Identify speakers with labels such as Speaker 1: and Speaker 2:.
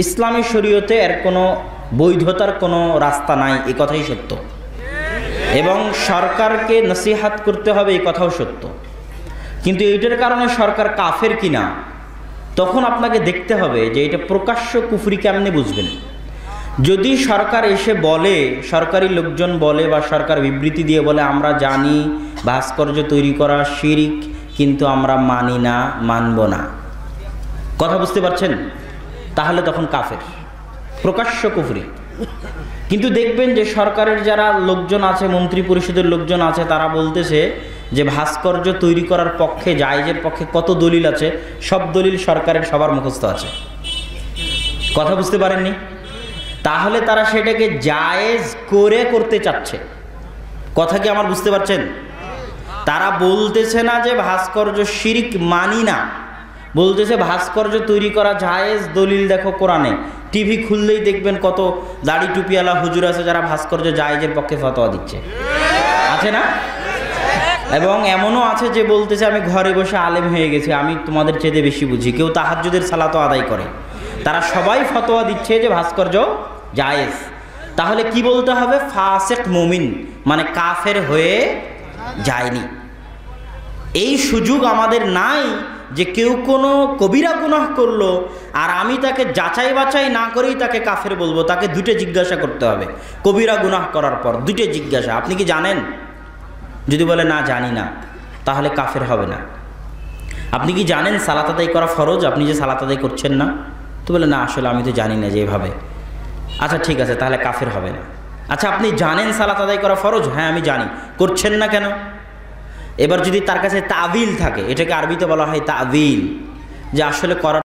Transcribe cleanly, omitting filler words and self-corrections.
Speaker 1: ইসলামী শরীয়তে এর কোনো বৈধতার কোনো রাস্তা নাই, এই কথাই সত্য, এবং সরকারকে নসিহাত করতে হবে এই কথাও সত্য। কিন্তু এইটার কারণে সরকার কাফের কিনা তখন আপনাকে দেখতে হবে যে এটা প্রকাশ্য কুফরি কেমনে বুঝবেন। যদি সরকার এসে বলে, সরকারি লোকজন বলে বা সরকার বিবৃতি দিয়ে বলে আমরা জানি ভাস্কর্য তৈরি করা শিরক, কিন্তু আমরা মানি না, মানব না, কথা বুঝতে পারছেন, তাহলে তখন কাফের, প্রকাশ্য কুফরি। কিন্তু দেখবেন যে সরকারের যারা লোকজন আছে, মন্ত্রী পরিষদের লোকজন আছে, তারা বলতেছে যে ভাস্কর্য তৈরি করার পক্ষে, জায়েজের পক্ষে কত দলিল আছে, সব দলিল সরকারের সবার মুখস্থ আছে, কথা বুঝতে পারেননি? তাহলে তারা সেটাকে জায়েজ করে করতে চাচ্ছে, কথা কি আমার বুঝতে পারছেন? তারা বলতেছে না যে ভাস্কর্য শিরক মানি না, বলতেছে ভাস্কর্য তৈরি করা জায়েজ, দলিল দেখো কোরআনে। টিভি খুললেই দেখবেন কত দাড়ি টুপিওয়ালা হুজুর আছে যারা ভাস্কর্য জায়েজের পক্ষে ফতোয়া দিচ্ছে, আছে না? এবং এমনও আছে যে বলতেছে আমি ঘরে বসে আলেম হয়ে গেছি, আমি তোমাদের চেয়ে বেশি বুঝি। কেউ তাহাজ্জুদের সালাতও আদায় করে। তারা সবাই ফতোয়া দিচ্ছে যে ভাস্কর্য জায়েজ। তাহলে কি বলতে হবে? ফাসিক মুমিন, মানে কাফের হয়ে যায়নি। এই সুযোগ আমাদের নাই যে কেউ কোনো কবিরা গুনাহ করলো আর আমি তাকে যাচাই বাছাই না করেই তাকে কাফের বলবো। তাকে দুটো জিজ্ঞাসা করতে হবে কবিরা গুনাহ করার পর, দুটো জিজ্ঞাসা, আপনি কি জানেন? যদি বলে না জানি না, তাহলে কাফের হবে না। আপনি কি জানেন সালাত আদায় করা ফরজ, আপনি যে সালাত আদায় করছেন না? তো বলে না আসলে আমি তো জানি না যে এভাবে। আচ্ছা ঠিক আছে, তাহলে কাফের হবে না। আচ্ছা আপনি জানেন সালাত আদায় করা ফরজ? হ্যাঁ আমি জানি, করছেন না কেন? এবার যদি তার কাছে তাবিল থাকে, এটাকে আরবিতে বলা হয় তাবিল, যে আসলে করার